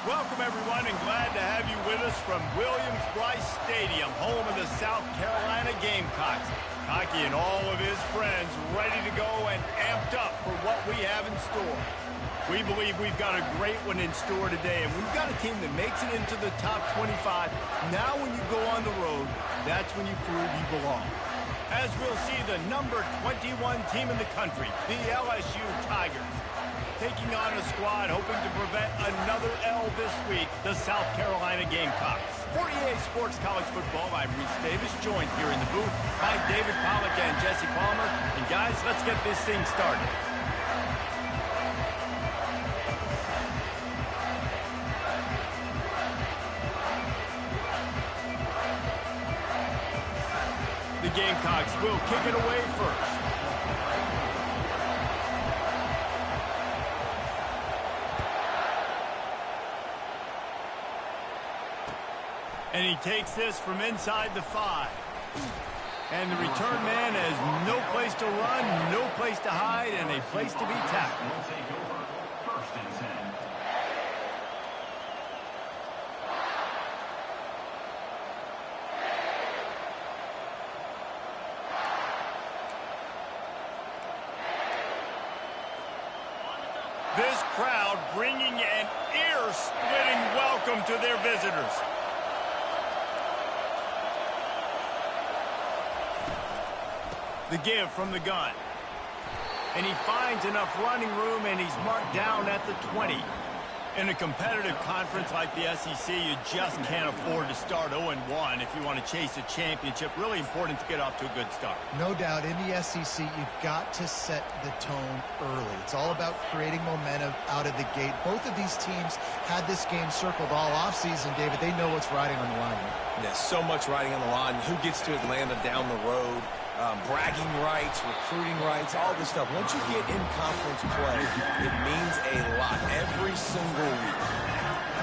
Welcome, everyone, and glad to have you with us from Williams-Brice Stadium, home of the South Carolina Gamecocks. Hockey and all of his friends ready to go and amped up for what we have in store. We believe we've got a great one in store today, and we've got a team that makes it into the top 25. Now when you go on the road, that's when you prove you belong. As we'll see the number 21 team in the country, the LSU Tigers, taking on a squad hoping to prevent another L this week, the South Carolina Gamecocks. 48 Sports College Football, I'm Reese Davis, joined here in the booth by David Pollack and Jesse Palmer. And guys, let's get this thing started. The Gamecocks will kick it away first. And he takes this from inside the 5. And the return man has no place to run, no place to hide, and a place to be tackled. First and 10. This crowd bringing an ear-splitting welcome to their visitors. The give from the gun. And he finds enough running room, and he's marked down at the 20. In a competitive conference like the SEC, you just can't afford to start 0-1 if you want to chase a championship. Really important to get off to a good start. No doubt, in the SEC, you've got to set the tone early. It's all about creating momentum out of the gate. Both of these teams had this game circled all offseason, David. They know what's riding on the line. There's so much riding on the line. Who gets to Atlanta down the road? Bragging rights, recruiting rights, all this stuff. Once you get in conference play, it means a lot every single week.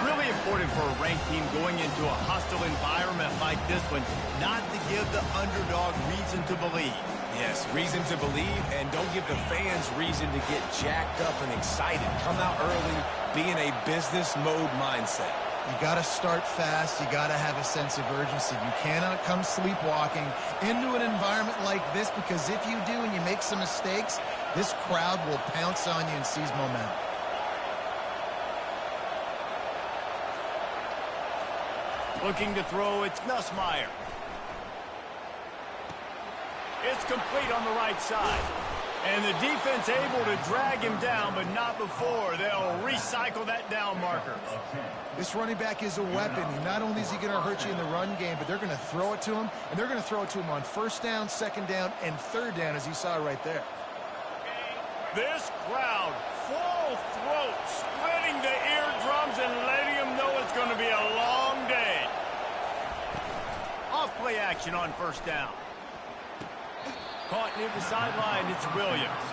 Really important for a ranked team going into a hostile environment like this one, not to give the underdog reason to believe. Yes, reason to believe, and don't give the fans reason to get jacked up and excited. Come out early, be in a business mode mindset. You got to start fast. You got to have a sense of urgency. You cannot come sleepwalking into an environment like this, because if you do and you make some mistakes, this crowd will pounce on you and seize momentum. Looking to throw, it's Nussmeier. It's complete on the right side. And the defense able to drag him down, but not before. They'll recycle that down marker. This running back is a weapon. Not only is he going to hurt you in the run game, but they're going to throw it to him, and they're going to throw it to him on first down, second down, and third down, as you saw right there. This crowd, full throat, splitting the eardrums and letting them know it's going to be a long day. Off play action on first down. Caught near the sideline, it's Williams.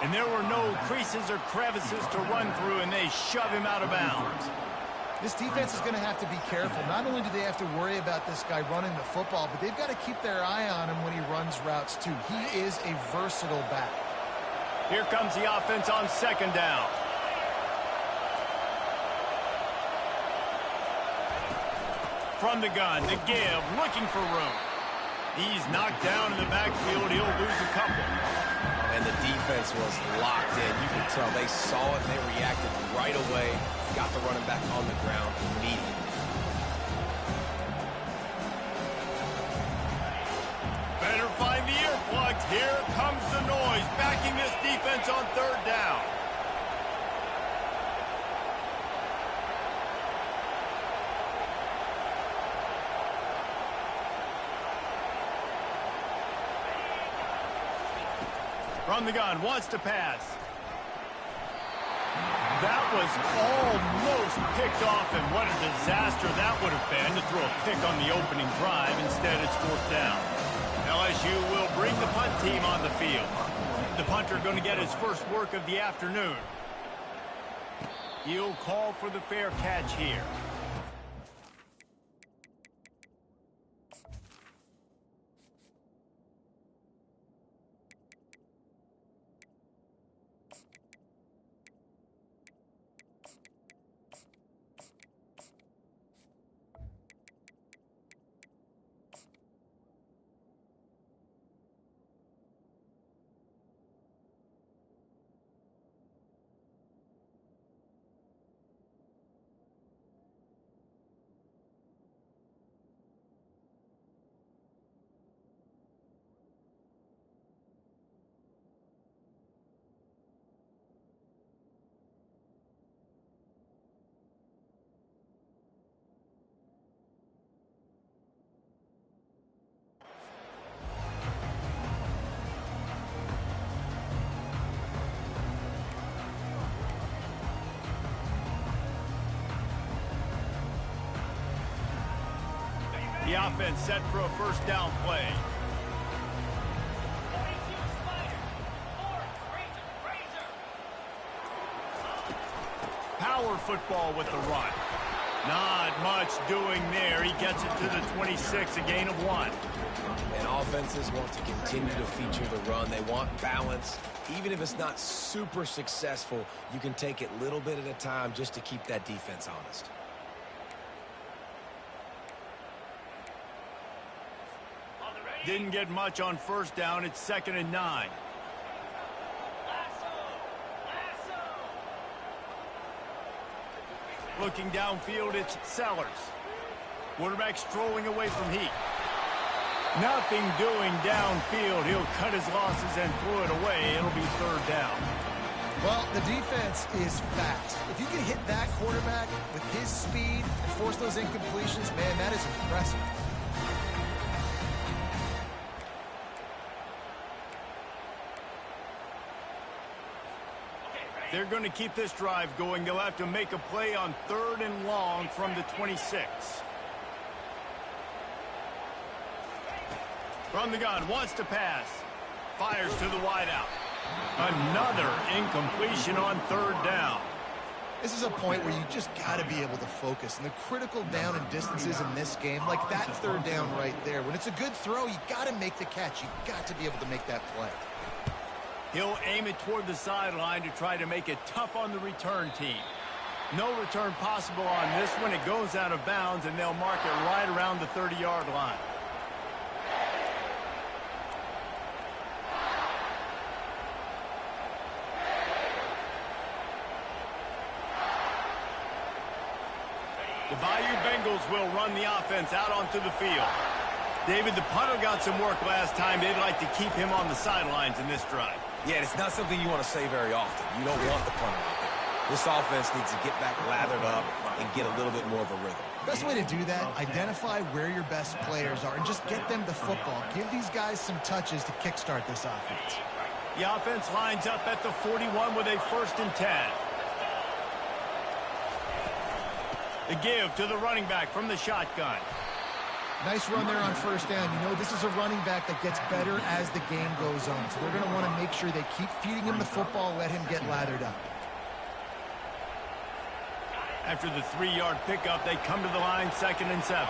And there were no creases or crevices to run through, and they shove him out of bounds. This defense is going to have to be careful. Not only do they have to worry about this guy running the football, but they've got to keep their eye on him when he runs routes, too. He is a versatile back. Here comes the offense on second down. From the gun, the give, looking for room. He's knocked down in the backfield. He'll lose a couple. And the defense was locked in. You could tell they saw it and they reacted right away. Got the running back on the ground immediately. Better find the earplugs. Here comes the noise, backing this defense on third down. From the gun, wants to pass. That was almost picked off, and what a disaster that would have been to throw a pick on the opening drive. Instead, it's fourth down. LSU will bring the punt team on the field. The punter going to get his first work of the afternoon. He'll call for the fair catch here. The offense set for a first down play. Power football with the run. Not much doing there. He gets it to the 26, a gain of 1. And offenses want to continue to feature the run. They want balance. Even if it's not super successful, you can take it little bit at a time just to keep that defense honest. Didn't get much on first down. It's 2nd and 9. Looking downfield, it's Sellers. Quarterback strolling away from heat. Nothing doing downfield. He'll cut his losses and throw it away. It'll be 3rd down. Well, the defense is fast. If you can hit that quarterback with his speed and force those incompletions, man, that is impressive. They're going to keep this drive going. They'll have to make a play on 3rd and long from the 26. From the gun, wants to pass. Fires to the wideout. Another incompletion on 3rd down. This is a point where you just got to be able to focus. And the critical down and distances in this game, like that 3rd down right there, when it's a good throw, you got to make the catch. You got to be able to make that play. He'll aim it toward the sideline to try to make it tough on the return team. No return possible on this one. It goes out of bounds, and they'll mark it right around the 30-yard line. The Bayou Bengals will run the offense out onto the field. David, the punter got some work last time. They'd like to keep him on the sidelines in this drive. Yeah, it's not something you want to say very often. You don't want the punter out there. This offense needs to get back lathered up and get a little bit more of a rhythm. Best way to do that, identify where your best players are and just get them the football. Give these guys some touches to kickstart this offense. The offense lines up at the 41 with a 1st and 10. The give to the running back from the shotgun. Nice run there on 1st down. You know, this is a running back that gets better as the game goes on. So they're going to want to make sure they keep feeding him the football, let him get lathered up. After the 3-yard pickup, they come to the line, 2nd and 7.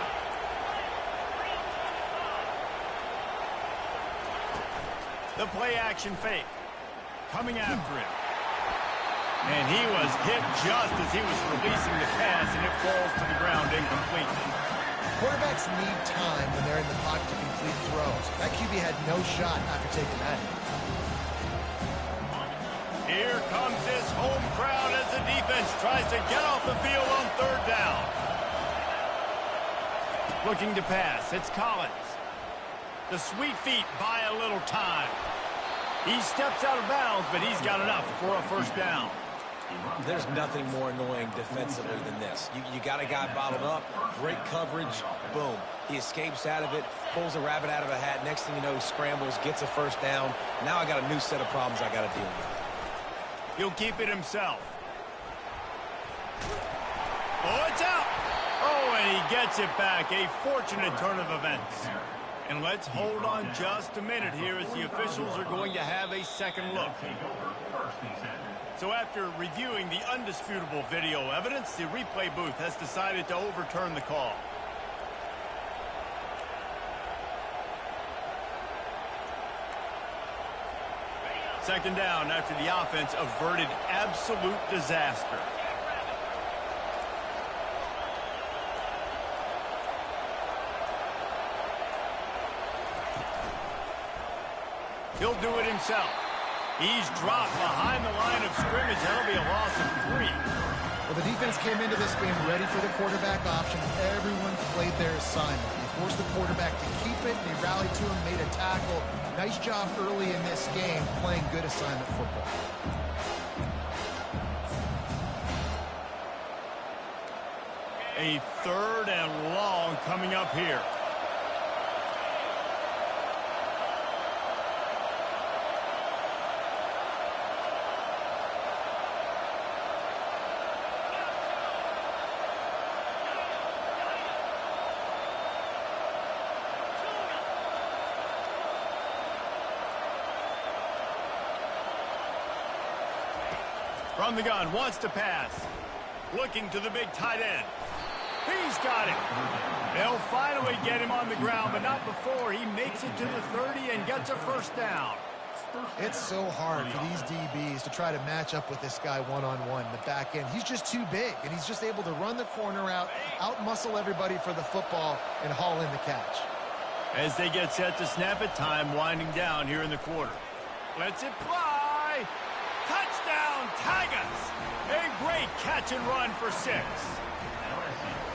The play action fake. Coming after him. And he was hit just as he was releasing the pass, and it falls to the ground incomplete. Quarterbacks need time when they're in the pocket to complete throws. That QB had no shot after taking that hit. Here comes this home crowd as the defense tries to get off the field on 3rd down. Looking to pass, it's Collins. The sweet feet buy a little time. He steps out of bounds, but he's got enough for a 1st down. There's nothing more annoying defensively than this. You got a guy bottled up, great coverage, boom. He escapes out of it, pulls a rabbit out of a hat. Next thing you know, he scrambles, gets a 1st down. Now I got a new set of problems I got to deal with. He'll keep it himself. Oh, it's out. Oh, and he gets it back. A fortunate turn of events. And let's hold on just a minute here as the officials are going to have a second look. So after reviewing the undisputable video evidence, the replay booth has decided to overturn the call. Second down after the offense averted absolute disaster. He'll do it himself. He's dropped behind the line of scrimmage. That'll be a loss of 3. Well, the defense came into this game ready for the quarterback option. Everyone played their assignment. They forced the quarterback to keep it, and they rallied to him, made a tackle. Nice job early in this game playing good assignment football. A 3rd and long coming up here. From the gun, wants to pass. Looking to the big tight end. He's got it. They'll finally get him on the ground, but not before he makes it to the 30 and gets a first down. It's so hard for these DBs to try to match up with this guy one-on-one in the back end. He's just too big, and he's just able to run the corner out-muscle everybody for the football, and haul in the catch. As they get set to snap it, time winding down here in the quarter. Lets it fly. Touchdown, Tigers. A great catch and run for 6.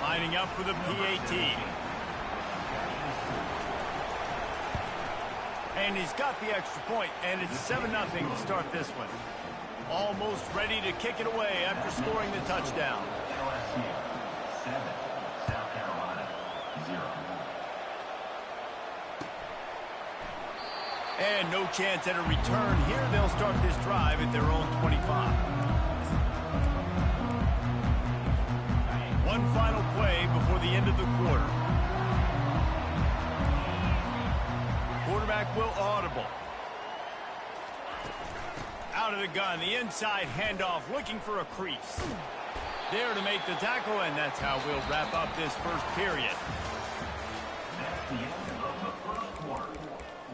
Lining up for the PAT. And he's got the extra point, and it's 7-0 to start this one. Almost ready to kick it away after scoring the touchdown. LSU 7, South Carolina 0. And no chance at a return here. They'll start this drive at their own 25. One final play before the end of the quarter. Quarterback will audible. Out of the gun, the inside handoff, looking for a crease. There to make the tackle, and that's how we'll wrap up this first period. That's the end of the first quarter.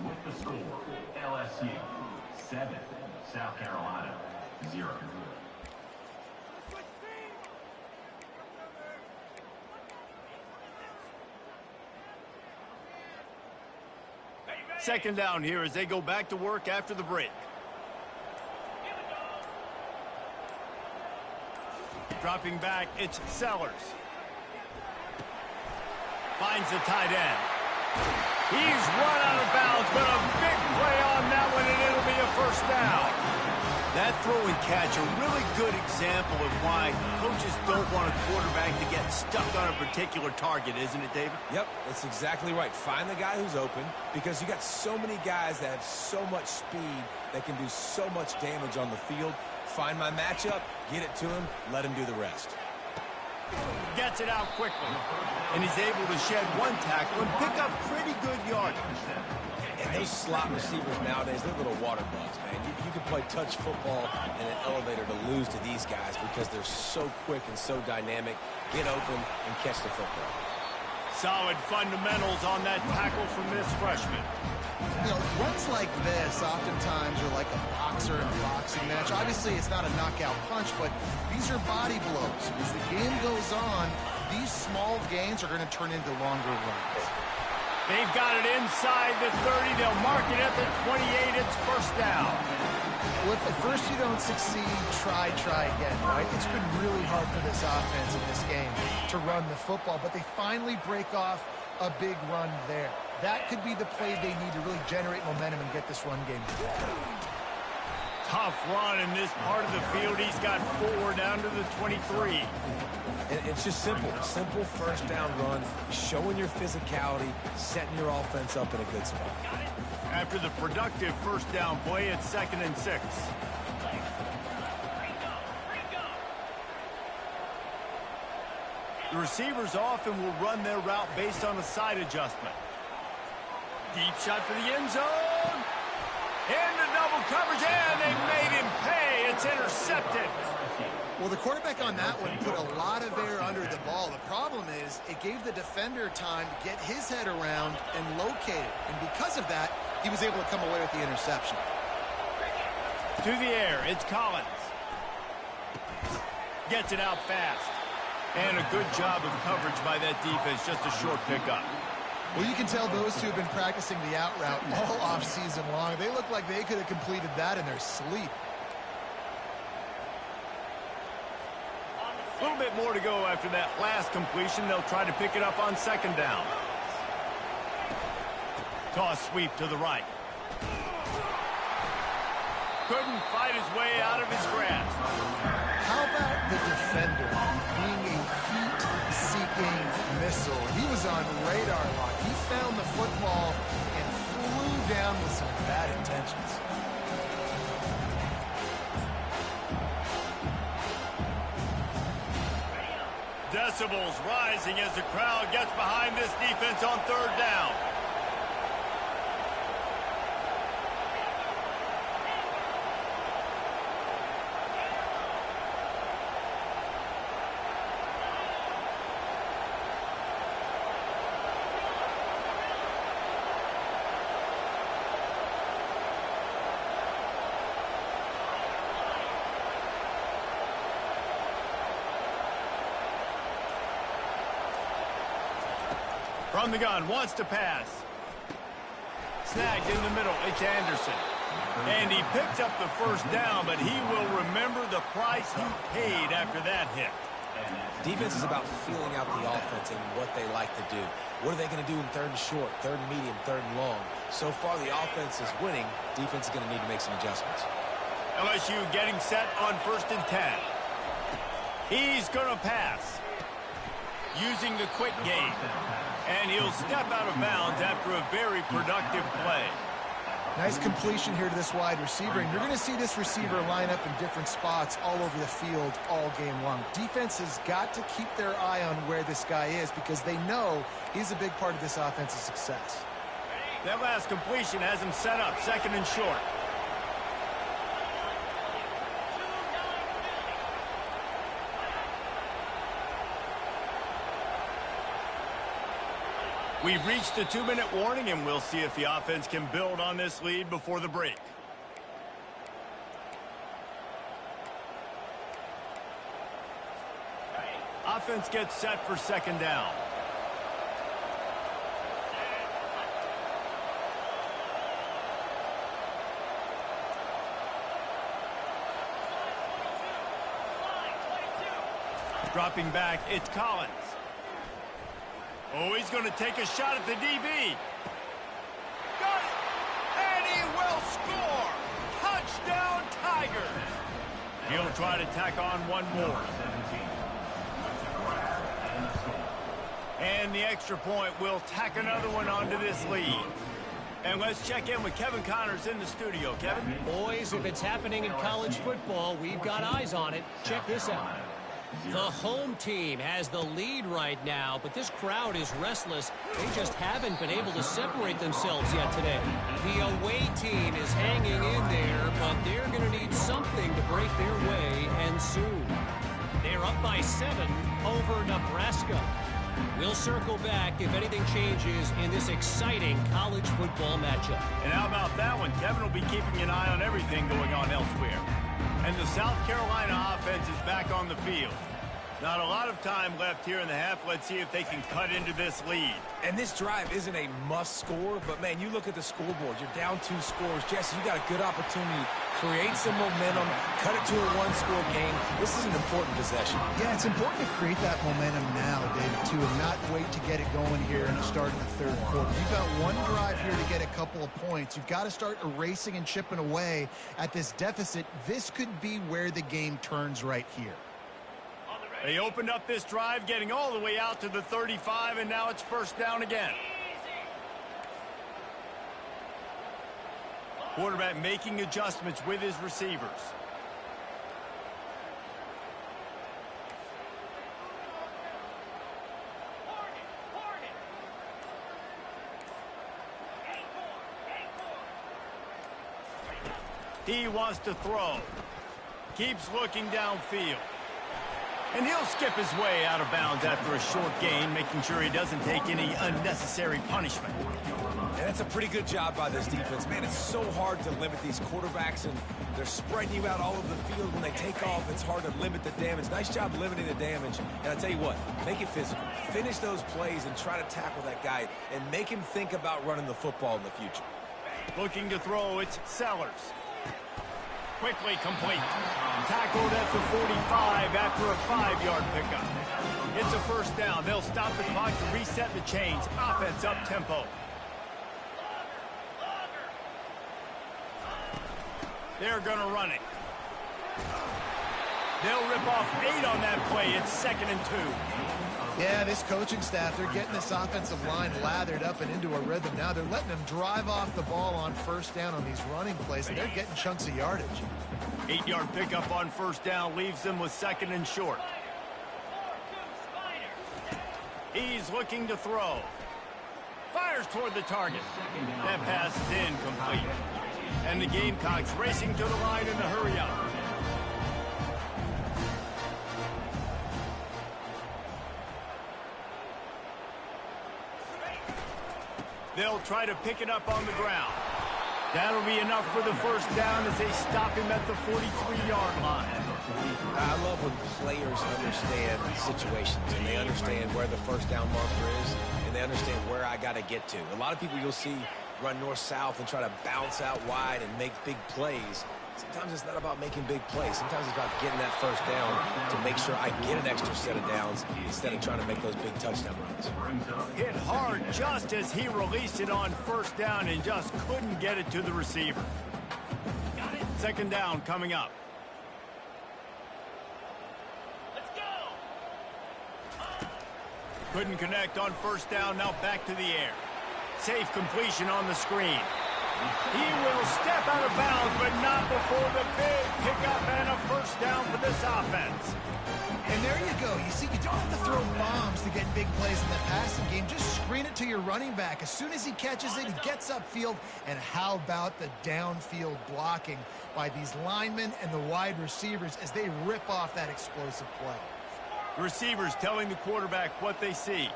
With the score, LSU 7, South Carolina 0. Second down here as they go back to work after the break. Dropping back, it's Sellers. Finds the tight end. He's run out of bounds, but a big play on that one, and it'll be a first down. That throw and catch, a really good example of why coaches don't want a quarterback to get stuck on a particular target, isn't it, David? Yep, that's exactly right. Find the guy who's open, because you got so many guys that have so much speed that can do so much damage on the field. Find my matchup, get it to him, let him do the rest. Gets it out quickly, and he's able to shed one tackle and pick up pretty good yardage. And those slot receivers nowadays, they're little water bugs, man. You can play touch football in an elevator to lose to these guys because they're so quick and so dynamic. Get open and catch the football. Solid fundamentals on that tackle from this freshman. You know, runs like this oftentimes are like a boxer in a boxing match. Obviously, it's not a knockout punch, but these are body blows. As the game goes on, these small gains are going to turn into longer runs. They've got it inside the 30. They'll mark it at the 28. It's first down. Well, if at first you don't succeed, try again, right? It's been really hard for this offense in this game to run the football, but they finally break off a big run there. That could be the play they need to really generate momentum and get this run game going. Tough run in this part of the field. He's got 4 down to the 23. And it's just simple. Simple first down run, showing your physicality, setting your offense up in a good spot. After the productive first down play, it's 2nd and 6. The receivers often will run their route based on a side adjustment. Deep shot for the end zone. Into double coverage, and they made him pay. It's intercepted. Well, the quarterback on that one put a lot of air under the ball. The problem is it gave the defender time to get his head around and locate it. And because of that, he was able to come away with the interception. To the air, it's Collins. Gets it out fast. And a good job of coverage by that defense, just a short pickup. Well, you can tell those two have been practicing the out route all offseason long. They look like they could have completed that in their sleep. A little bit more to go after that last completion. They'll try to pick it up on 2nd down. Toss sweep to the right. Couldn't fight his way out of his grasp. How about the defender being a heat-seeking missile? He was on radar lock. He found the football and flew down with some bad intentions. Decibels rising as the crowd gets behind this defense on 3rd down. From the gun, wants to pass. Snagged in the middle, it's Anderson. And he picks up the first down, but he will remember the price he paid after that hit. Defense is about feeling out the offense and what they like to do. What are they going to do in third and short, third and medium, third and long? So far, the offense is winning. Defense is going to need to make some adjustments. LSU getting set on 1st and 10. He's going to pass. Using the quick game. And he'll step out of bounds after a very productive play. Nice completion here to this wide receiver, and you're going to see this receiver line up in different spots all over the field all game long. Defense has got to keep their eye on where this guy is because they know he's a big part of this offense's success. That last completion has him set up 2nd and short. We've reached the 2-minute warning, and we'll see if the offense can build on this lead before the break. Offense gets set for 2nd down. Dropping back, it's Collins. Oh, he's going to take a shot at the DB. Got it! And he will score! Touchdown, Tigers! He'll try to tack on one more. And the extra point will tack another one onto this lead. And let's check in with Kevin Connors in the studio. Kevin? Boys, if it's happening in college football, we've got eyes on it. Check this out. The home team has the lead right now, but this crowd is restless. They just haven't been able to separate themselves yet today. The away team is hanging in there, but they're going to need something to break their way, and soon. They're up by 7 over Nebraska. We'll circle back if anything changes in this exciting college football matchup. And how about that one? Kevin will be keeping an eye on everything going on elsewhere. And the South Carolina offense is back on the field. Not a lot of time left here in the half. Let's see if they can cut into this lead. And this drive isn't a must score, but, man, you look at the scoreboard. You're down 2 scores. Jesse, you got a good opportunity to create some momentum, cut it to a 1-score game. This is an important possession. Yeah, it's important to create that momentum now, David, too, and not wait to get it going here in the start of the 3rd quarter. You've got one drive here to get a couple of points. You've got to start erasing and chipping away at this deficit. This could be where the game turns right here. They opened up this drive, getting all the way out to the 35, and now it's 1st down again. Quarterback making adjustments with his receivers. He wants to throw. Keeps looking downfield. And he'll skip his way out of bounds after a short gain, making sure he doesn't take any unnecessary punishment. And that's a pretty good job by this defense. Man, it's so hard to limit these quarterbacks, and they're spreading you out all over the field. When they take off, it's hard to limit the damage. Nice job limiting the damage. And I tell you what, make it physical. Finish those plays and try to tackle that guy and make him think about running the football in the future. Looking to throw, it's Sellers. Quickly complete. Tackled at the 45 after a 5-yard pickup. It's a 1st down. They'll stop the clock to reset the chains. Offense up tempo. They're going to run it. They'll rip off 8 on that play. It's 2nd and 2. Yeah, this coaching staff, they're getting this offensive line lathered up and into a rhythm. Now they're letting them drive off the ball on 1st down on these running plays, and they're getting chunks of yardage. 8-yard pickup on 1st down leaves them with 2nd and short. He's looking to throw. Fires toward the target. That pass is incomplete. And the Gamecocks racing to the line in the hurry-up. They'll try to pick it up on the ground. That'll be enough for the 1st down as they stop him at the 43-yard line. I love when players understand situations and they understand where the 1st down marker is, and and they understand where I got to get to. A lot of people you'll see run north-south and try to bounce out wide and make big plays. Sometimes it's not about making big plays. Sometimes it's about getting that first down to make sure I get an extra set of downs instead of trying to make those big touchdown runs. Hit hard just as he released it on first down and just couldn't get it to the receiver. Second down coming up. Let's go. Couldn't connect on first down. Now back to the air. Safe completion on the screen. He will step out of bounds, but not before the big pickup and a first down for this offense. And there you go. You see, you don't have to throw bombs to get big plays in the passing game. Just screen it to your running back. As soon as he catches it, he gets upfield. And how about the downfield blocking by these linemen and the wide receivers as they rip off that explosive play? The receivers telling the quarterback what they see.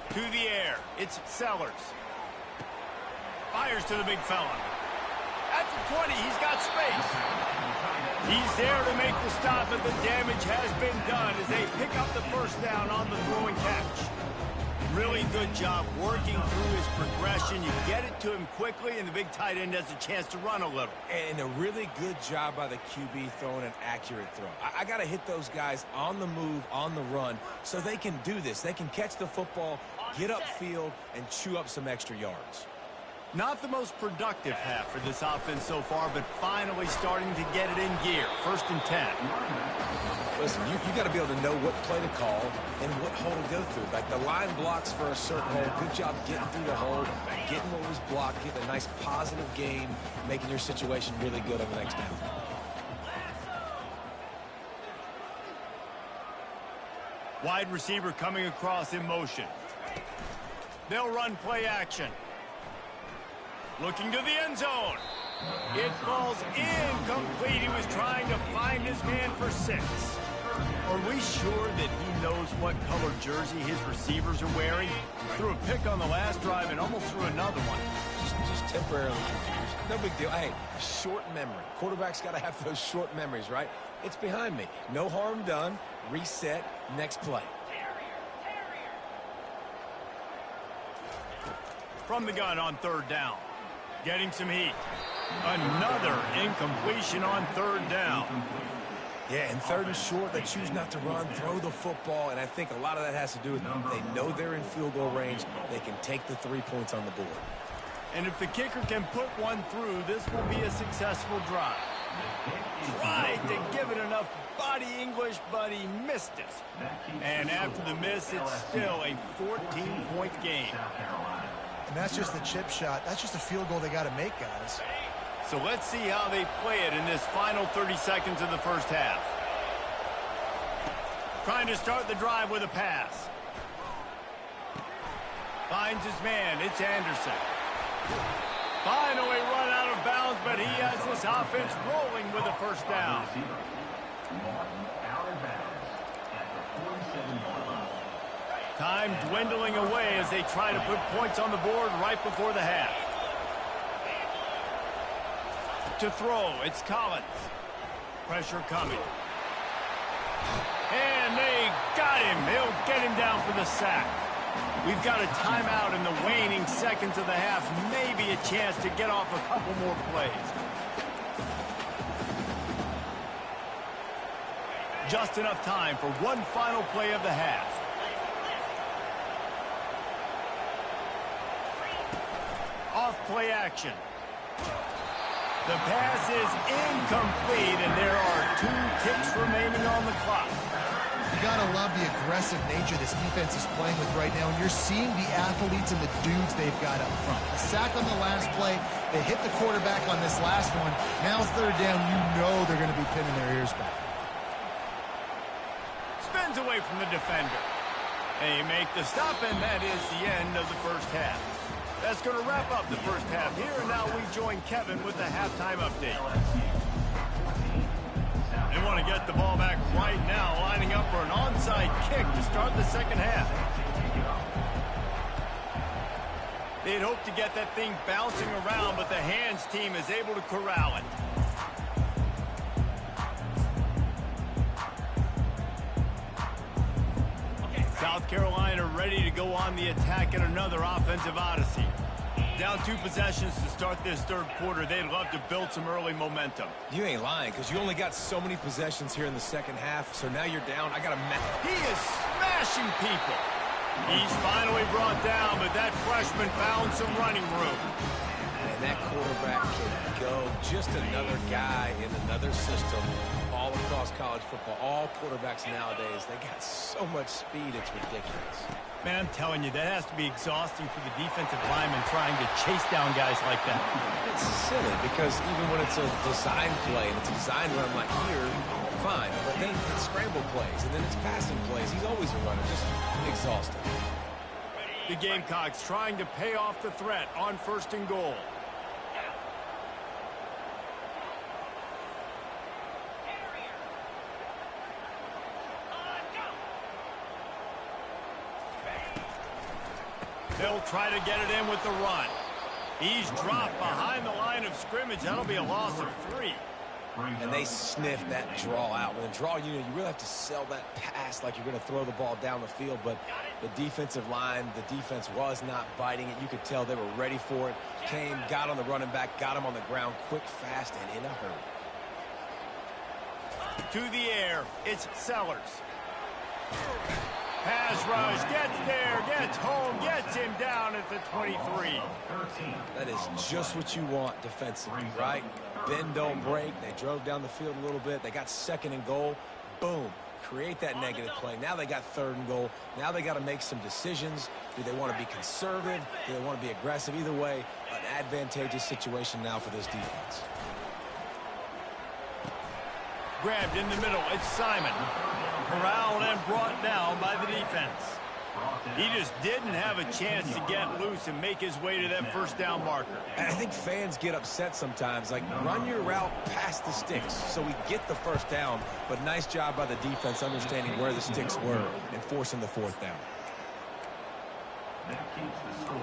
To the air, it's Sellers. Fires to the big fella. At the 20, he's got space. He's there to make the stop, but the damage has been done as they pick up the first down on the throw and catch. Really good job working through his progression. You get it to him quickly, and the big tight end has a chance to run a little. And a really good job by the QB throwing an accurate throw. I got to hit those guys on the move, on the run, so they can do this. They can catch the football, get upfield, and chew up some extra yards. Not the most productive half for this offense so far, but finally starting to get it in gear. First and 10. Listen, you got to be able to know what play to call and what hole to go through. Like the line blocks for a certain hole. Good job getting through the hole, getting what was blocked, getting a nice positive gain, making your situation really good on the next down. Wide receiver coming across in motion. They'll run play action. Looking to the end zone. It falls incomplete. He was trying to find his man for 6. Are we sure that he knows what color jersey his receivers are wearing? Threw a pick on the last drive and almost threw another one. Just temporarily confused. No big deal. Hey, short memory. Quarterback's got to have those short memories, right? It's behind me. No harm done. Reset. Next play. From the gun on third down. Getting some heat. Another incompletion on third down. Yeah, and third and short, they choose not to run, throw the football, and I think a lot of that has to do with they know they're in field goal range. They can take the 3 points on the board. And if the kicker can put one through, this will be a successful drive. Tried to give it enough body English, but he missed it. And after the miss, it's still a 14-point game. And that's just the chip shot. That's just a field goal they got to make, guys. So let's see how they play it in this final 30 seconds of the first half. Trying to start the drive with a pass. Finds his man. It's Anderson. Finally run out of bounds, but he has this offense rolling with a first down. Time dwindling away as they try to put points on the board right before the half. To throw, it's Collins. Pressure coming. And they got him. He'll get him down for the sack. We've got a timeout in the waning seconds of the half. Maybe a chance to get off a couple more plays. Just enough time for one final play of the half. Off play action. The pass is incomplete, and there are 2 ticks remaining on the clock. You gotta love the aggressive nature this defense is playing with right now, and you're seeing the athletes and the dudes they've got up front. A sack on the last play, they hit the quarterback on this last one. Now third down, you know they're going to be pinning their ears back. Spins away from the defender. They make the stop, and that is the end of the first half. That's going to wrap up the first half here, and now we join Kevin with the halftime update. They want to get the ball back right now, lining up for an onside kick to start the second half. They'd hoped to get that thing bouncing around, but the hands team is able to corral it. South Carolina ready to go on the attack in another offensive odyssey. Down 2 possessions to start this third quarter. They'd love to build some early momentum. You ain't lying, because you only got so many possessions here in the second half, so now you're down. I got to He is smashing people. He's finally brought down, but that freshman found some running room. And that quarterback can go. Just another guy in another system all across college football. All quarterbacks nowadays, they got so much speed, it's ridiculous. Man, I'm telling you, that has to be exhausting for the defensive lineman trying to chase down guys like that. It's silly because even when it's a design play and it's a design run like here, fine. But then it's scramble plays and then it's passing plays. He's always a runner, just exhausting. The Gamecocks trying to pay off the threat on 1st and goal. They'll try to get it in with the run. He's dropped behind the line of scrimmage. That'll be a loss of 3. And they sniff that draw out. With a draw unit, you really have to sell that pass like you're going to throw the ball down the field. But the defensive line, the defense was not biting it. You could tell they were ready for it. Came, got on the running back, got him on the ground quick, fast, and in a hurry. To the air, it's Sellers. Pass rush, gets there, gets home, gets him down at the 23. That is just what you want defensively, right? Bend, don't break. They drove down the field a little bit. They got 2nd and goal. Boom. Create that negative play. Now they got 3rd and goal. Now they got to make some decisions. Do they want to be conservative? Do they want to be aggressive? Either way, an advantageous situation now for this defense. Grabbed in the middle, it's Simon. Corralled and brought down by the defense. He just didn't have a chance to get loose and make his way to that 1st down marker. And I think fans get upset sometimes. Like, run your route past the sticks so we get the 1st down. But nice job by the defense understanding where the sticks were and forcing the 4th down. That keeps the score.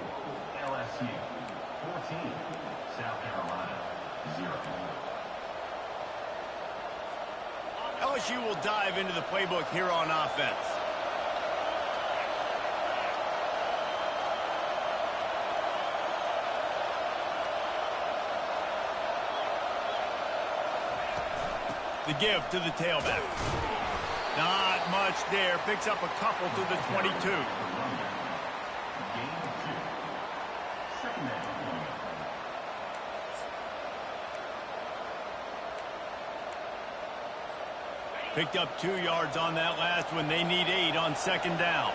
LSU 14, South Carolina 0. LSU will dive into the playbook here on offense. The give to the tailback. Not much there. Picks up a couple to the 22. Picked up 2 yards on that last one. They need 8 on 2nd down.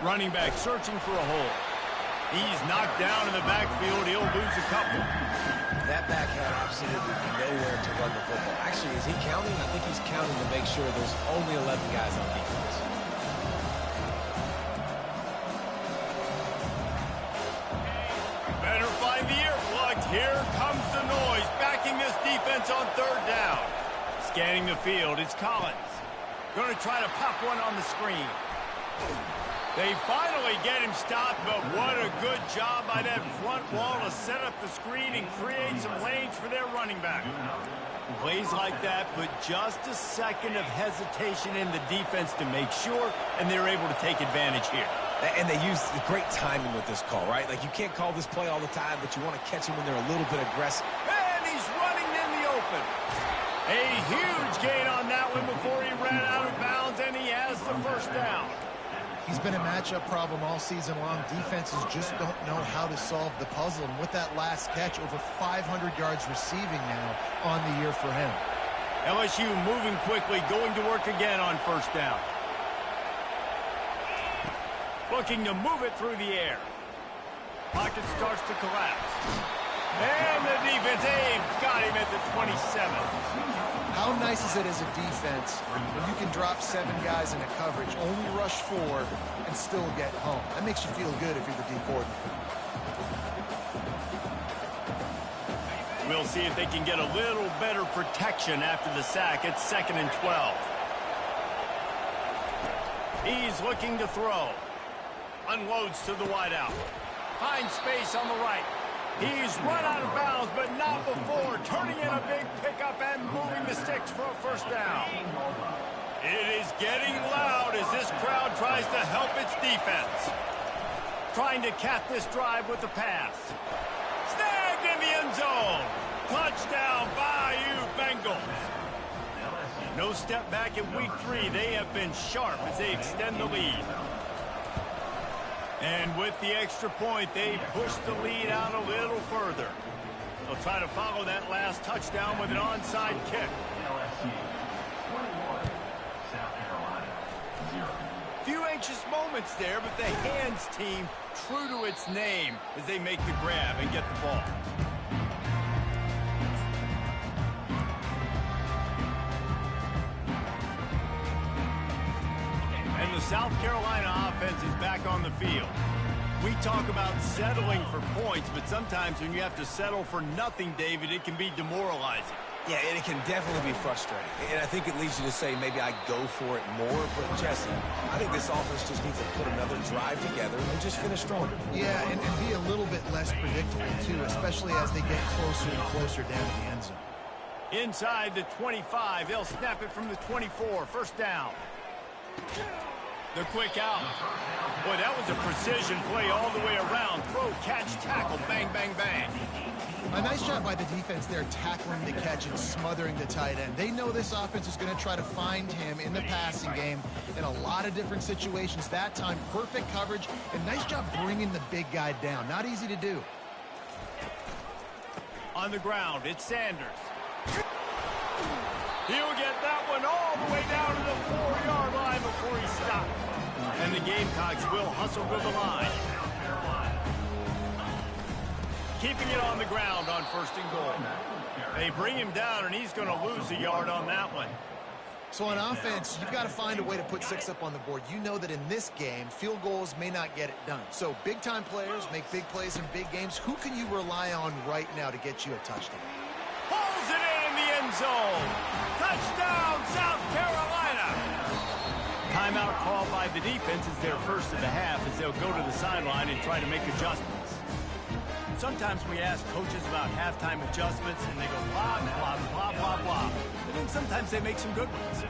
Running back searching for a hole. He's knocked down in the backfield. He'll lose a couple. That back had absolutely nowhere to run the football. Actually, is he counting? I think he's counting to make sure there's only 11 guys on defense. Better find the earplugs. Here comes the noise. Backing this defense on 3rd down. Scanning the field, it's Collins. Going to try to pop one on the screen. They finally get him stopped, but what a good job by that front wall to set up the screen and create some lanes for their running back. Plays like that put just a second of hesitation in the defense to make sure, and they're able to take advantage here. And they use great timing with this call, right? Like, you can't call this play all the time, but you want to catch him when they're a little bit aggressive. And he's running in the open. A huge gain on that one before he ran out of bounds, and he has the 1st down. He's been a matchup problem all season long. Defenses just don't know how to solve the puzzle. And with that last catch, over 500 yards receiving now on the year for him. LSU moving quickly, going to work again on 1st down. Looking to move it through the air. Pocket starts to collapse. And the defense, got him at the 27. How nice is it as a defense when you can drop 7 guys into coverage, only rush 4, and still get home? That makes you feel good if you're the D coordinator. We'll see if they can get a little better protection after the sack. It's 2nd and 12. He's looking to throw. Unloads to the wideout. Finds space on the right. He's run out of bounds, but not before turning in a big pickup and moving the sticks for a 1st down. It is getting loud as this crowd tries to help its defense. Trying to cap this drive with the pass. Snagged in the end zone. Touchdown, Bayou Bengals. No step back in week 3. They have been sharp as they extend the lead. And with the extra point, they push the lead out a little further. They'll try to follow that last touchdown with an onside kick. LSU 21, South Carolina 0. Few anxious moments there, but the hands team true to its name as they make the grab and get the ball. And the South Carolina offense is back on the field. We talk about settling for points, but sometimes when you have to settle for nothing, David, it can be demoralizing. Yeah, and it can definitely be frustrating. And I think it leads you to say maybe I go for it more. But, Jesse, I think this offense just needs to put another drive together and just finish stronger. Yeah, and be a little bit less predictable, too, especially as they get closer and closer down to the end zone. Inside the 25, they'll snap it from the 24. First down. The quick out. Boy, that was a precision play all the way around. Throw, catch, tackle, bang, bang, bang. A nice job by the defense there, tackling the catch and smothering the tight end. They know this offense is going to try to find him in the passing game in a lot of different situations. That time, perfect coverage, and nice job bringing the big guy down. Not easy to do. On the ground, it's Sanders. He'll get that one all the way down to the 4-yard line before he stopped. And the Gamecocks will hustle to the line. Keeping it on the ground on first and goal. They bring him down, and he's going to lose a yard on that one. So on offense, you've got to find a way to put 6 up on the board. You know that in this game, field goals may not get it done. So big-time players make big plays in big games. Who can you rely on right now to get you a touchdown? Pulls it in the end zone. Touchdown, South Carolina. Timeout called by the defense is their first of the half as they'll go to the sideline and try to make adjustments. Sometimes we ask coaches about halftime adjustments, and they go blah, blah, blah, blah, blah. And then sometimes they make some good ones.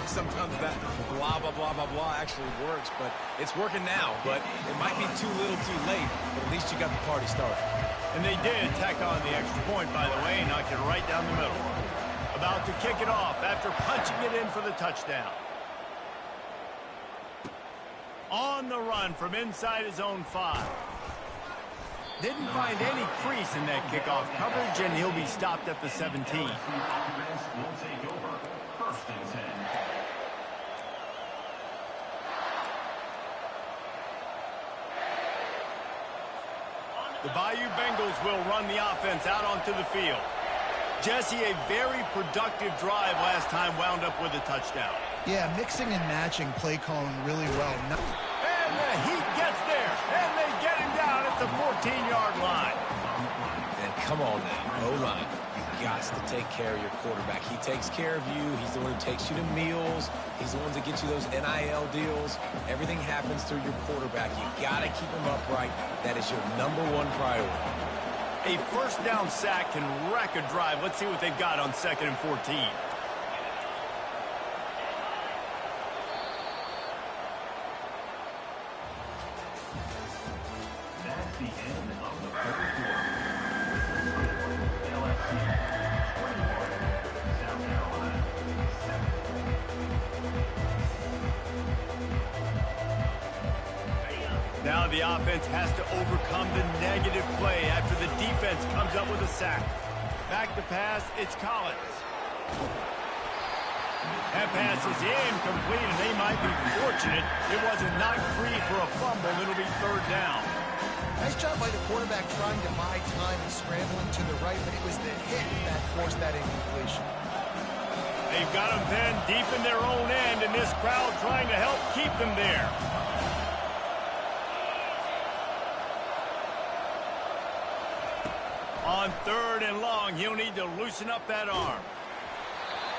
Sometimes that blah, blah, blah, blah, blah actually works, but it's working now. But it might be too little too late, but at least you got the party started. And they did tack on the extra point, by the way, and knock it right down the middle. About to kick it off after punching it in for the touchdown. On the run from inside his own 5. Didn't find any crease in that kickoff coverage, and he'll be stopped at the 17. Will take over. First and 10. The Bayou Bengals will run the offense out onto the field. Jesse, a very productive drive last time wound up with a touchdown. Yeah, mixing and matching play calling really well. And the Heat gets there, and they get him down at the 14-yard line. And come on now, O-line. You got to take care of your quarterback. He takes care of you. He's the one who takes you to meals. He's the one that gets you those NIL deals. Everything happens through your quarterback. You got to keep him upright. That is your #1 priority. A first down sack can wreck a drive. Let's see what they've got on 2nd and 14. That's the end of the first quarter. LSU 21, South Carolina 7. Now the offense has to overcome the negative play after the defense comes up with a sack. Back to pass, it's Collins. That pass is incomplete, and they might be fortunate it wasn't knocked free for a fumble. It'll be 3rd down. Nice job by the quarterback trying to buy time and scrambling to the right, but it was the hit that forced that incompletion. They've got them then deep in their own end, and this crowd trying to help keep them there. On 3rd and long, he'll need to loosen up that arm.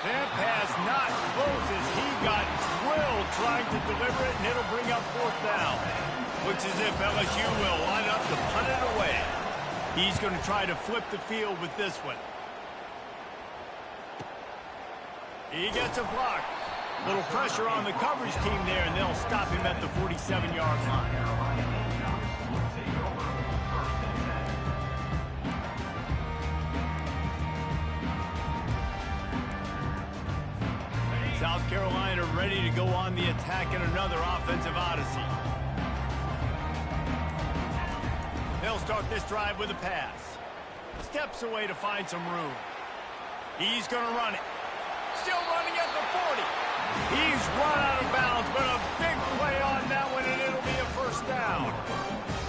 That pass not close as he got drilled trying to deliver it, and it'll bring up 4th down. Looks as if LSU will line up to punt it away. He's going to try to flip the field with this one. He gets a block. Little pressure on the coverage team there, and they'll stop him at the 47-yard line. South Carolina ready to go on the attack in another offensive odyssey. They'll start this drive with a pass. Steps away to find some room. He's going to run it. Still running at the 40. He's run out of bounds, but a big play on that one, and it'll be a first down.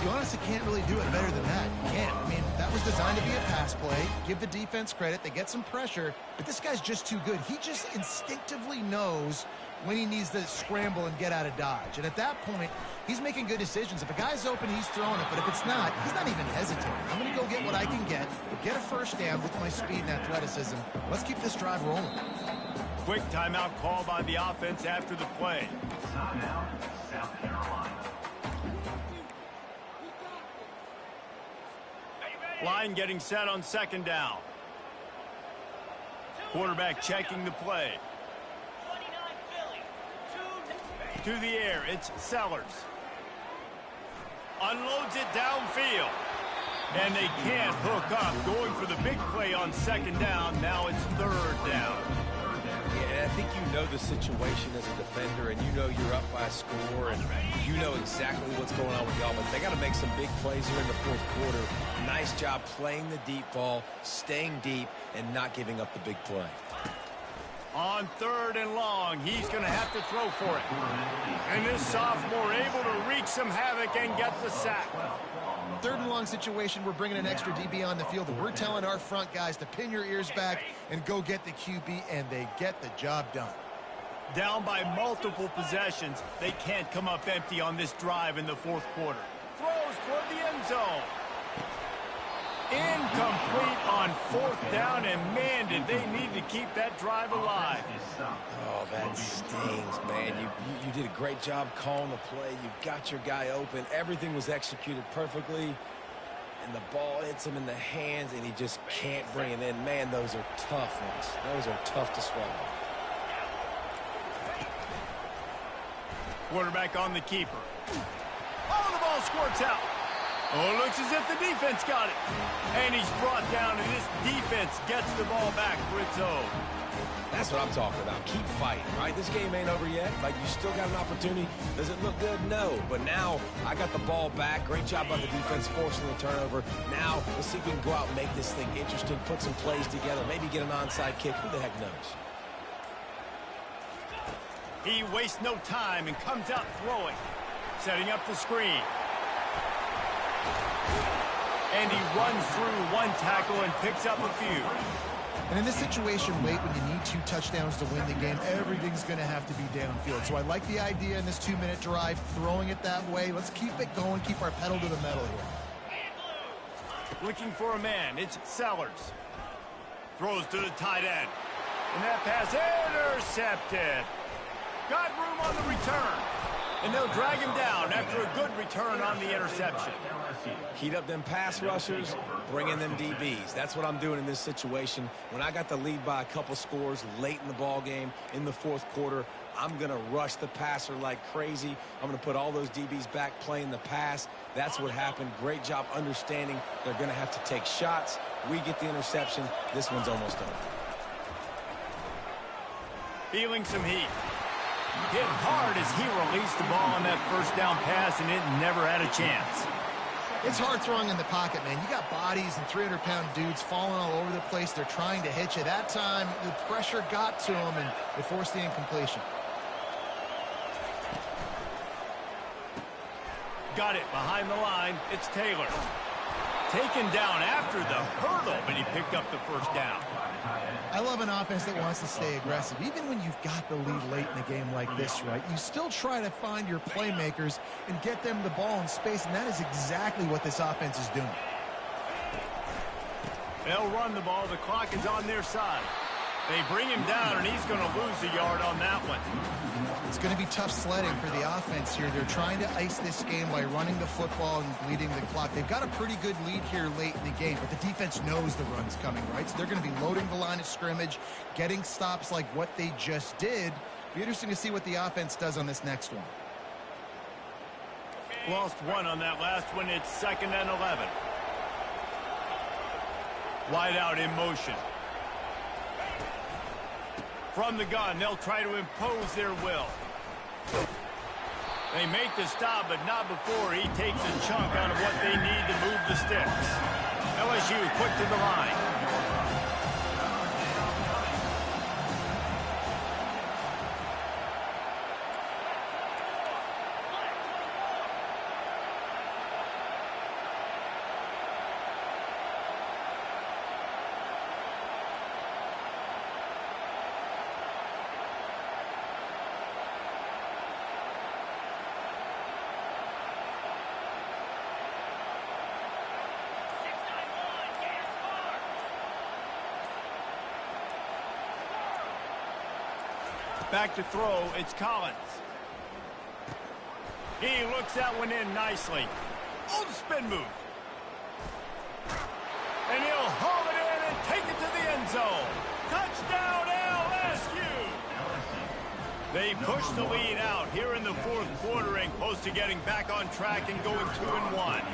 You honestly can't really do it better than that. You can't. I mean, that was designed to be a pass play. Give the defense credit. They get some pressure, but this guy's just too good. He just instinctively knows when he needs to scramble and get out of dodge. And at that point, he's making good decisions. If a guy's open, he's throwing it. But if it's not, he's not even hesitating. I'm going to go get what I can get a first down with my speed and athleticism. Let's keep this drive rolling. Quick timeout call by the offense after the play. Timeout, South Carolina. Line getting set on second down. Quarterback checking the play. To the air, it's Sellers. Unloads it downfield. And they can't hook up. Going for the big play on second down. Now it's third down. Yeah, I think you know the situation as a defender, and you know you're up by a score, and you know exactly what's going on with the offense. They got to make some big plays here in the fourth quarter. Nice job playing the deep ball, staying deep, and not giving up the big play. On third and long, he's going to have to throw for it. And this sophomore able to wreak some havoc and get the sack. Third and long situation, we're bringing an extra DB on the field, and we're telling our front guys to pin your ears back and go get the QB, and they get the job done. Down by multiple possessions, they can't come up empty on this drive in the fourth quarter. Throws toward the end zone. Incomplete on fourth down, and man, did they need to keep that drive alive. Oh, that stings, man. You did a great job calling the play. You got your guy open. Everything was executed perfectly, and the ball hits him in the hands, and he just can't bring it in. Man, those are tough ones. Those are tough to swallow. Quarterback on the keeper. Oh, the ball squirts out. Oh, looks as if the defense got it. And he's brought down, and this defense gets the ball back for its own. That's what I'm talking about. Keep fighting, right? This game ain't over yet. Like, you still got an opportunity. Does it look good? No. But now I got the ball back. Great job by the defense forcing the turnover. Now let's see if we can go out and make this thing interesting, put some plays together, maybe get an onside kick. Who the heck knows? He wastes no time and comes out throwing. Setting up the screen. And he runs through one tackle and picks up a few. And in this situation, late when you need 2 touchdowns to win the game, everything's going to have to be downfield. So I like the idea in this 2-minute drive, throwing it that way. Let's keep it going, keep our pedal to the metal here. Looking for a man, it's Sellers. Throws to the tight end. And that pass intercepted. Got room on the return. And they'll drag him down after a good return on the interception. Heat up them pass rushers, bring in them DBs. That's what I'm doing in this situation. When I got the lead by a couple scores late in the ball game, in the fourth quarter, I'm going to rush the passer like crazy. I'm going to put all those DBs back playing the pass. That's what happened. Great job understanding they're going to have to take shots. We get the interception. This one's almost over. Feeling some heat. Hit hard as he released the ball on that first down pass, and it never had a chance. It's hard throwing in the pocket, man. You got bodies and 300-pound dudes falling all over the place. They're trying to hit you. That time, the pressure got to him, and it forced the incompletion. Got it behind the line. It's Taylor. Taken down after the hurdle, but he picked up the first down. I love an offense that wants to stay aggressive. Even when you've got the lead late in the game like this, right, you still try to find your playmakers and get them the ball in space, and that is exactly what this offense is doing. They'll run the ball. The clock is on their side. They bring him down, and he's going to lose a yard on that one. It's going to be tough sledding for the offense here. They're trying to ice this game by running the football and bleeding the clock. They've got a pretty good lead here late in the game, but the defense knows the run's coming, right? So they're going to be loading the line of scrimmage, getting stops like what they just did, Be interesting to see what the offense does on this next one. Lost one on that last one. It's 2nd and 11. Wide out in motion. From the gun, they'll try to impose their will. They make the stop, but not before he takes a chunk out of what they need to move the sticks. LSU quick to the line. Back to throw, it's Collins. He looks that one in nicely. Oh, the spin move. And he'll haul it in and take it to the end zone. Touchdown, LSU! They push the lead out here in the 4th quarter and close to getting back on track and going 2-1.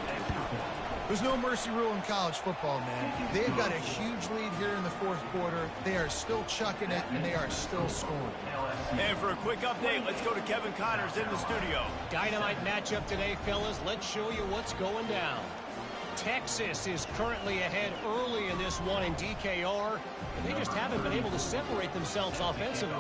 There's no mercy rule in college football, man. They've got a huge lead here in the 4th quarter. They are still chucking it, and they are still scoring. And for a quick update, let's go to Kevin Connors in the studio. Dynamite matchup today, fellas. Let's show you what's going down. Texas is currently ahead early in this one in DKR, and they just haven't been able to separate themselves offensively.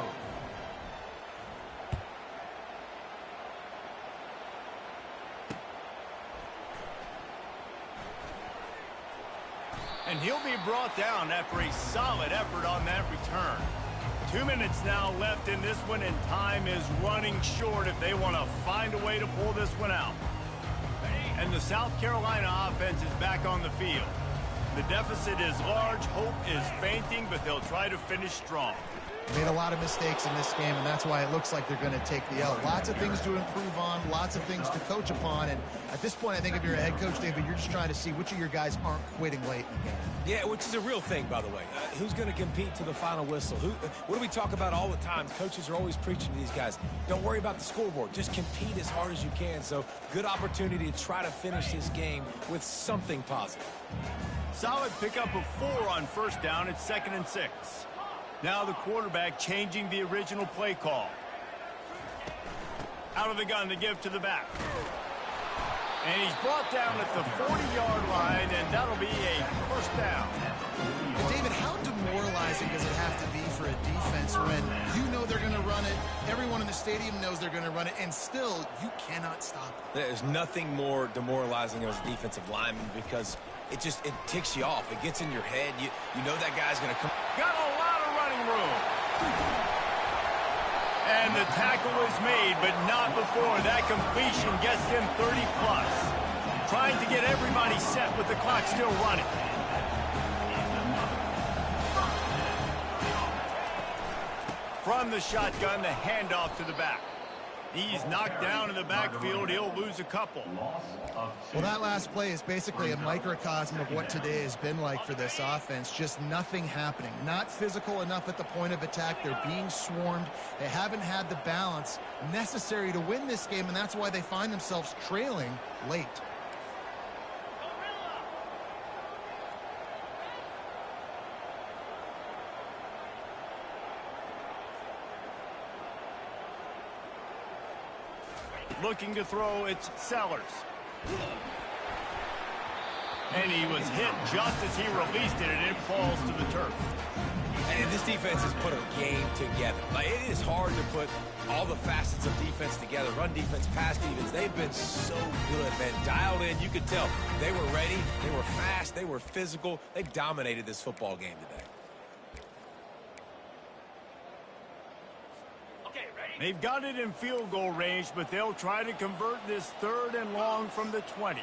And he'll be brought down after a solid effort on that return. 2 minutes now left in this one, and time is running short if they want to find a way to pull this one out. And the South Carolina offense is back on the field. The deficit is large, hope is fainting, but they'll try to finish strong. Made a lot of mistakes in this game, and that's why it looks like they're going to take the L. Lots of things to improve on, lots of things to coach upon, and at this point, I think if you're a head coach, David, you're just trying to see which of your guys aren't quitting late in the game. Yeah, which is a real thing, by the way. Who's going to compete to the final whistle? What do we talk about all the time? Coaches are always preaching to these guys. Don't worry about the scoreboard. Just compete as hard as you can. So, good opportunity to try to finish this game with something positive. Solid pickup of 4 on 1st down. It's 2nd and 6. Now the quarterback changing the original play call. Out of the gun to give to the back. And he's brought down at the 40-yard line, and that'll be a 1st down. And David, how demoralizing does it have to be for a defense when you know they're going to run it, everyone in the stadium knows they're going to run it, and still you cannot stop it? There's nothing more demoralizing as a defensive lineman because it ticks you off. It gets in your head. You know that guy's going to come. Got a lot of running room. And the tackle is made, but not before that completion gets them 30-plus. Trying to get everybody set with the clock still running. From the shotgun, the handoff to the back. He's knocked down in the backfield. He'll lose a couple. Well, that last play is basically a microcosm of what today has been like for this offense. Just nothing happening. Not physical enough at the point of attack. They're being swarmed. They haven't had the balance necessary to win this game, and that's why they find themselves trailing late. Looking to throw, it's Sellers. And he was hit just as he released it, and it falls to the turf. And this defense has put a game together. Like, it is hard to put all the facets of defense together. Run defense, pass defense. They've been so good, man. Dialed in. You could tell they were ready. They were fast. They were physical. They dominated this football game today. They've got it in field goal range, but they'll try to convert this 3rd and long from the 20.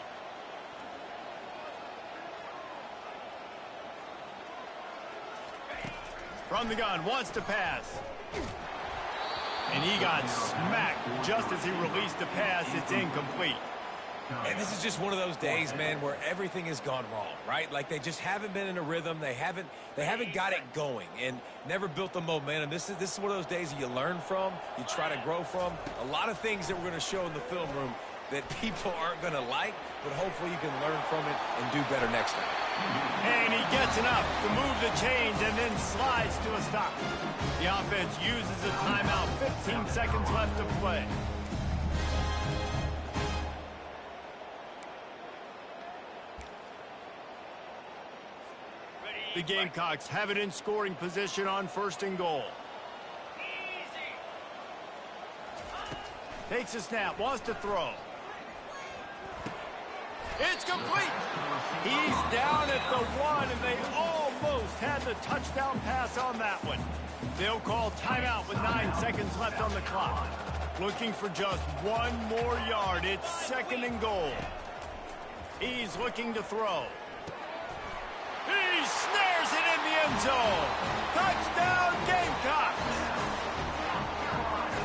From the gun, wants to pass. And he got smacked just as he released the pass. It's incomplete. And this is just one of those days, man, where everything has gone wrong, right? Like they just haven't been in a rhythm. They haven't got it going and never built the momentum. This is one of those days that you learn from, you try to grow from. A lot of things that we're going to show in the film room that people aren't going to like, but hopefully you can learn from it and do better next time. And he gets enough to move the chains and then slides to a stop. The offense uses a timeout, 15 seconds left to play. The Gamecocks have it in scoring position on 1st and goal. Takes a snap, wants to throw. It's complete. He's down at the 1, and they almost had the touchdown pass on that one. They'll call timeout with 9 seconds left on the clock. Looking for just 1 more yard. It's 2nd and goal. He's looking to throw. He snares it in the end zone. Touchdown, Gamecocks.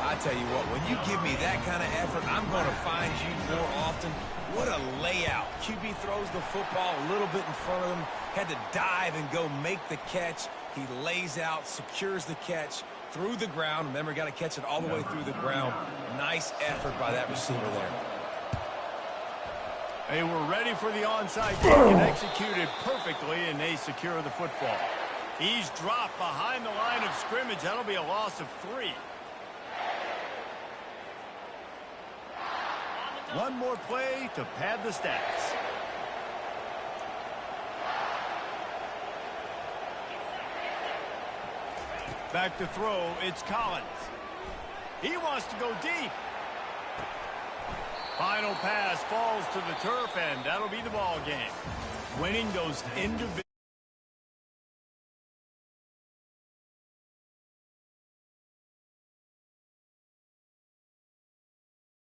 I tell you what, when you give me that kind of effort, I'm going to find you more often. What a layout. QB throws the football a little bit in front of him, had to dive and go make the catch. He lays out, secures the catch through the ground. Remember, got to catch it all the way through the ground. Nice effort by that receiver there. They were ready for the onside kick and executed perfectly, and they secure the football. He's dropped behind the line of scrimmage. That'll be a loss of 3. One more play to pad the stats. Back to throw, it's Collins. He wants to go deep. Final pass falls to the turf, and that'll be the ball game. Winning those individual